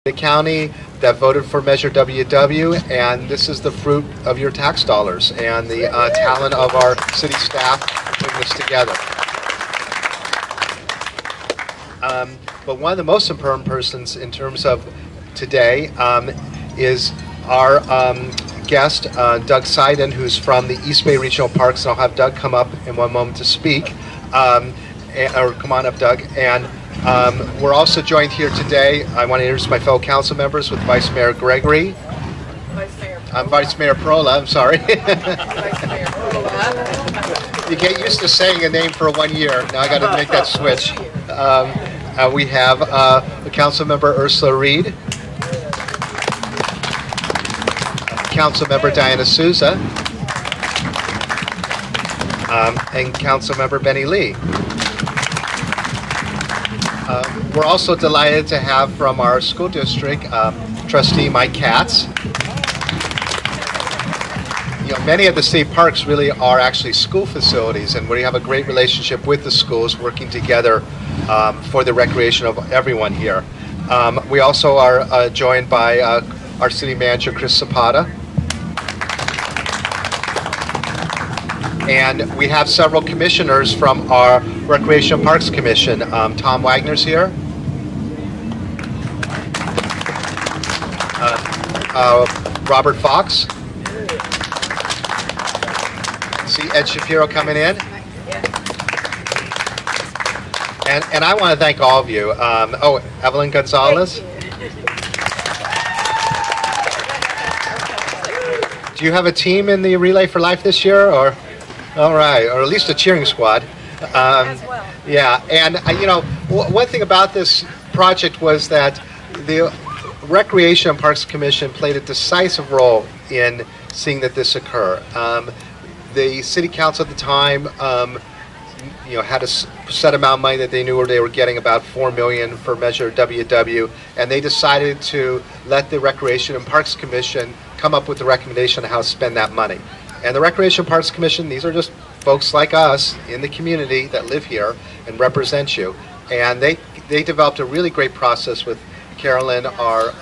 the county that voted for Measure WW, and this is the fruit of your tax dollars and the talent of our city staff putting this together. But one of the most important persons in terms of today is our guest, Doug Seiden, who's from the East Bay Regional Parks, and I'll have Doug come up in one moment to speak. Or come on up, Doug. And we're also joined here today. I want to introduce my fellow council members with Vice Mayor Gregory. Vice Mayor Perola, I'm sorry. Vice Mayor Perola. You get used to saying a name for 1 year. Now I got to make that switch. We have Council Member Ursula Reed, Council Member Diana Souza, and Council Member Benny Lee. We're also delighted to have from our school district Trustee Mike Katz. You know, many of the state parks really are actually school facilities, and we have a great relationship with the schools working together for the recreation of everyone here. We also are joined by our city manager, Chris Zapata. And we have several commissioners from our Recreation and Parks Commission. Tom Wagner's here. Robert Fox. See Ed Shapiro coming in. And I want to thank all of you. Evelyn Gonzalez. Do you have a team in the Relay for Life this year, or? All right, or at least a cheering squad. As well. Yeah, and you know, one thing about this project was that the Recreation and Parks Commission played a decisive role in seeing that this occur. The City Council at the time, you know, had a set amount of money that they knew they were getting, about $4 million for Measure WW, and they decided to let the Recreation and Parks Commission come up with the recommendation on how to spend that money. And the Recreation Parks Commission, these are just folks like us in the community that live here and represent you. And they developed a really great process with Carolyn, our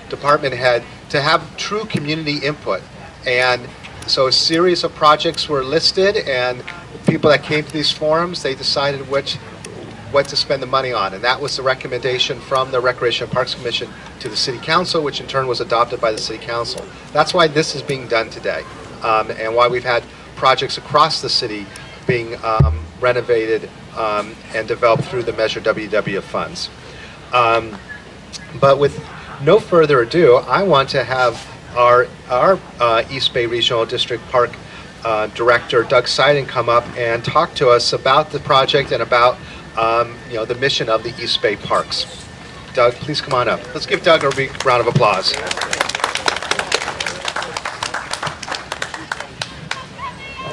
department head, to have true community input. And so a series of projects were listed, and the people that came to these forums, they decided what to spend the money on. And that was the recommendation from the Recreation and Parks Commission to the City Council, which in turn was adopted by the City Council. That's why this is being done today. And why we've had projects across the city being renovated and developed through the Measure WW funds. But with no further ado, I want to have our East Bay Regional District Park Director, Doug Seiden, come up and talk to us about the project and about you know, the mission of the East Bay Parks. Doug, please come on up. Let's give Doug a big round of applause.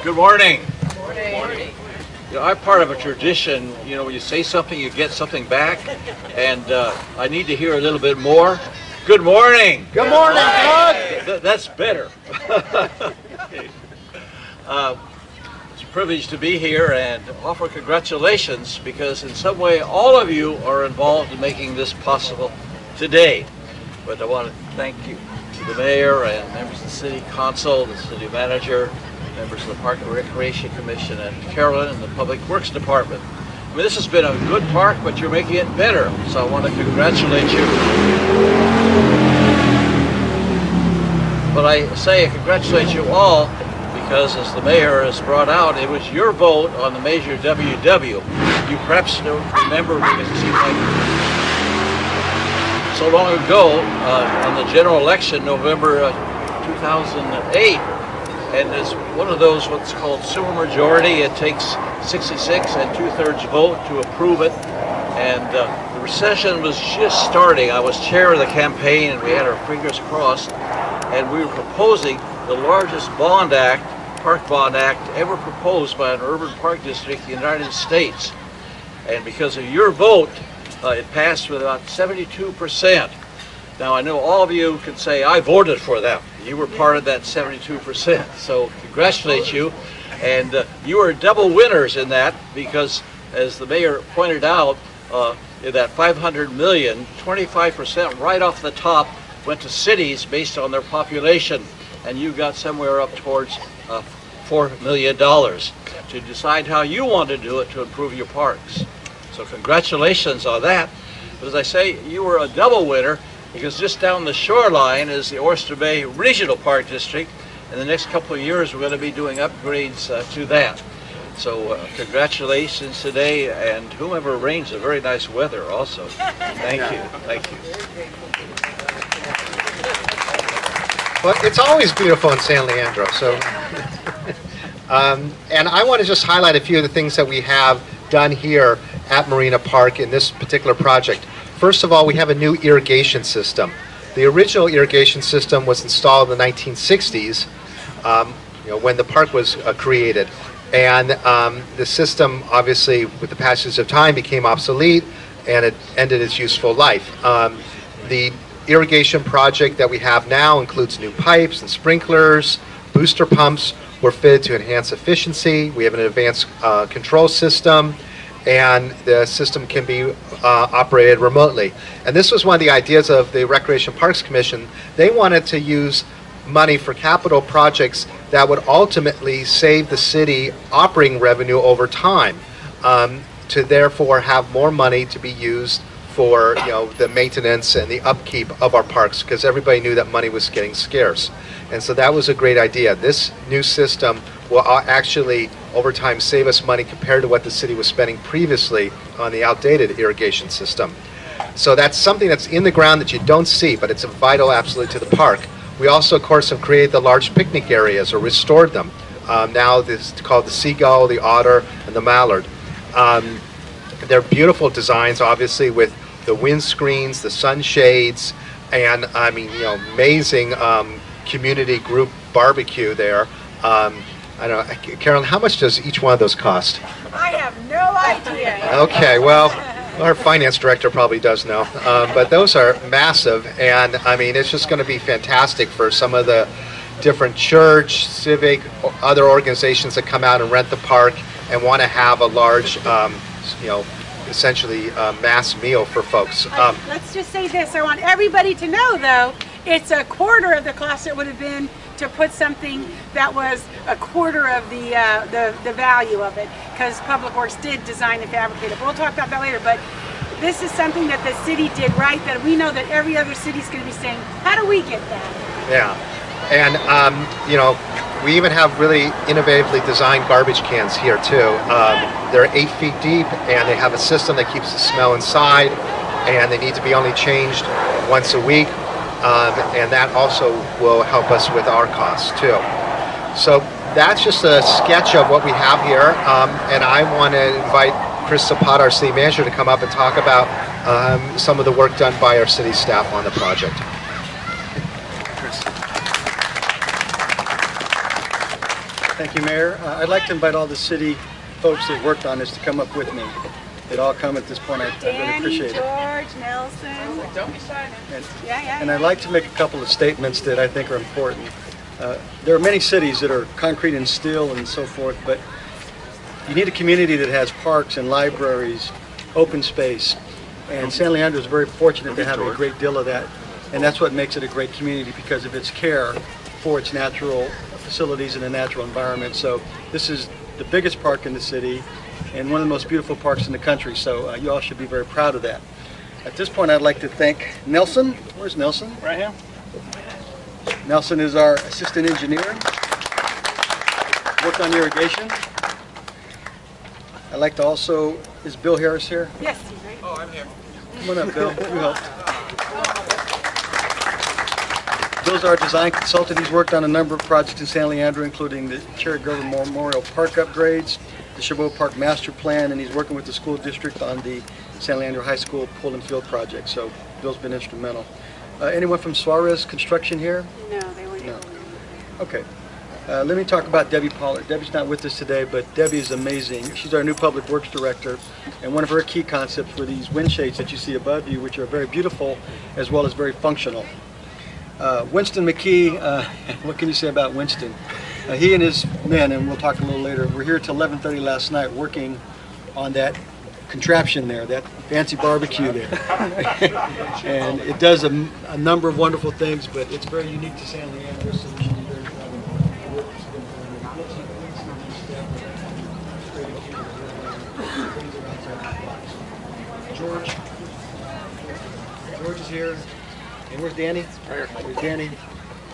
Good morning. Good morning. You know, I'm part of a tradition, you know, when you say something, you get something back, and I need to hear a little bit more. Good morning. Good morning, Doug. That's better. It's a privilege to be here and offer congratulations, because in some way all of you are involved in making this possible today. But I want to thank you to the mayor and members of the city council, the city manager, members of the Park and Recreation Commission, and Carolyn and the Public Works Department. I mean, this has been a good park, but you're making it better, so I want to congratulate you. But I say I congratulate you all because, as the mayor has brought out, it was your vote on the Measure WW. You perhaps don't remember, because it seems like so long ago, on the general election, November 2008, and it's one of those what's called supermajority. It takes 66 and 2/3 vote to approve it. And the recession was just starting. I was chair of the campaign, and we had our fingers crossed. And we were proposing the largest bond act, park bond act, ever proposed by an urban park district in the United States. And because of your vote, it passed with about 72%. Now, I know all of you can say, I voted for them. You were part of that 72%, so congratulate you. And you are double winners in that, because, as the mayor pointed out, in that 500 million, 25% right off the top went to cities based on their population, and you got somewhere up towards $4 million to decide how you want to do it to improve your parks. So congratulations on that. But as I say, you were a double winner, because just down the shoreline is the Oyster Bay Regional Park District. In the next couple of years, we're going to be doing upgrades to that. So congratulations today, and whomever arranged the very nice weather also. Thank you. Thank you. Well, it's always beautiful in San Leandro. So, and I want to just highlight a few of the things that we have done here at Marina Park in this particular project. First of all, we have a new irrigation system. The original irrigation system was installed in the 1960s, when the park was created. And the system, obviously, with the passage of time, became obsolete, and it ended its useful life. The irrigation project that we have now includes new pipes and sprinklers. Booster pumps were fitted to enhance efficiency. We have an advanced control system, and the system can be operated remotely. And this was one of the ideas of the Recreation Parks Commission. They wanted to use money for capital projects that would ultimately save the city operating revenue over time, to therefore have more money to be used for the maintenance and the upkeep of our parks, because everybody knew that money was getting scarce. And so that was a great idea. This new system will actually over time save us money compared to what the city was spending previously on the outdated irrigation system. So that's something that's in the ground that you don't see, but it's a vital absolutely to the park. We also, of course, have created the large picnic areas, or restored them. Now this is called the Seagull, the Otter, and the Mallard. They're beautiful designs, obviously, with the windscreens, the sunshades, and amazing community group barbecue there. I don't know, Carolyn, how much does each one of those cost? I have no idea. Okay, well, our finance director probably does know, but those are massive, and it's just going to be fantastic for some of the different church, civic, other organizations that come out and rent the park and want to have a large, essentially mass meal for folks. Let's just say this, I want everybody to know though, it's a quarter of the cost it would have been to put something that was a quarter of the value of it, because Public Works did design and fabricate it. But we'll talk about that later. But this is something that the city did right, that we know that every other city is going to be saying, how do we get that? Yeah, and we even have really innovatively designed garbage cans here too. They're 8 feet deep, and they have a system that keeps the smell inside, and they need to be only changed once a week. And that also will help us with our costs too. So that's just a sketch of what we have here, and I want to invite Chris Zapata, our city manager, to come up and talk about some of the work done by our city staff on the project. Thank you, Mayor. I'd like to invite all the city folks that worked on this to come up with me. They'd all come at this point. I really appreciate it. George, Nelson. Don't be silent. And I'd like to make a couple of statements that I think are important. There are many cities that are concrete and steel and so forth, but you need a community that has parks and libraries, open space. And San Leandro is very fortunate to have a great deal of that. And that's what makes it a great community, because of its care for its natural facilities and the natural environment. So this is the biggest park in the city and one of the most beautiful parks in the country. So you all should be very proud of that. At this point, I'd like to thank Nelson. Where's Nelson? Right here. Nelson is our assistant engineer. Worked on irrigation. I'd like to also, is Bill Harris here? Yes, he's right. Oh, I'm here. Come on up, Bill. You helped. Bill's our design consultant. He's worked on a number of projects in San Leandro, including the Cherry Grove Memorial Park upgrades, the Chabot Park Master Plan, and he's working with the school district on the San Leandro High School Pool and Field project. So Bill's been instrumental. Anyone from Suarez Construction here? No, they weren't. No. Okay. Let me talk about Debbie Pollard. Debbie's not with us today, but Debbie is amazing. She's our new Public Works Director, and one of her key concepts were these wind shades that you see above you, which are very beautiful as well as very functional. Winston McKee, what can you say about Winston? He and his men, and we'll talk a little later, were here till 11:30 last night working on that contraption there, that fancy barbecue there. And it does a number of wonderful things, but it's very unique to San Leandro, so we should be very proud of it. George is here. And where's Danny? Where's Danny?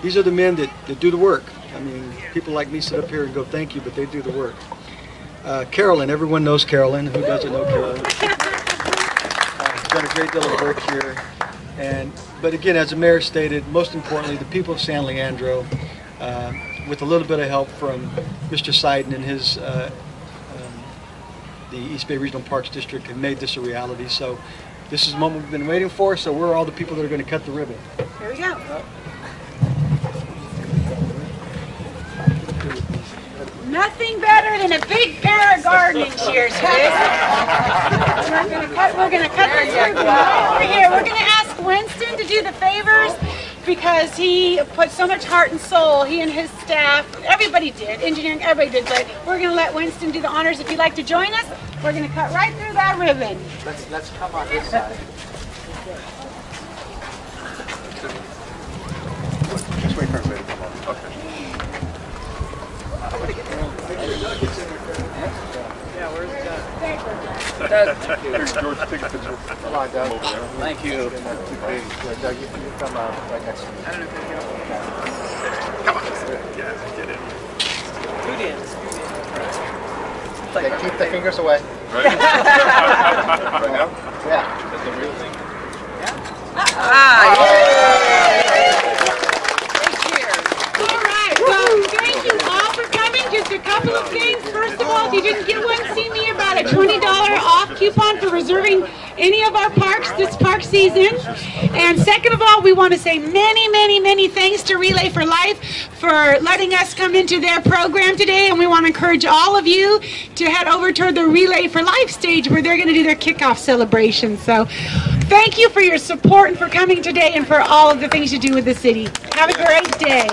These are the men that do the work. I mean, people like me sit up here and go thank you, but they do the work. Carolyn, everyone knows Carolyn. Who doesn't know Carolyn? She's done a great deal of work here. But again, as the mayor stated, most importantly, the people of San Leandro, with a little bit of help from Mr. Seiden and his the East Bay Regional Parks District, have made this a reality. So this is the moment we've been waiting for. So we're all the people that are going to cut the ribbon. Here we go. Nothing better than a big pair of gardening shears, Chris. We're gonna cut this ribbon right over here. We're gonna ask Winston to do the favors because he put so much heart and soul. He and his staff, everybody did, engineering, everybody did. But we're gonna let Winston do the honors. If you'd like to join us, we're gonna cut right through that ribbon. Let's come on this side. Just wait for everybody to come on. Okay. Yeah, where's George, take a picture. Come on, Doug. Thank you. Doug, you come right next to me. I don't know if Come on. Yeah, get in. Okay, keep the fingers away. Right? Right now? Yeah. That's the real thing. All right, well, thank you all for coming. Just a couple of things. First of all, if you didn't get one, see me about a $20 off coupon for reserving any of our parks this park season. And second of all, we want to say many, many, many thanks to Relay for Life for letting us come into their program today. And we want to encourage all of you to head over to the Relay for Life stage where they're going to do their kickoff celebration. So thank you for your support and for coming today and for all of the things you do with the city. Have a great day.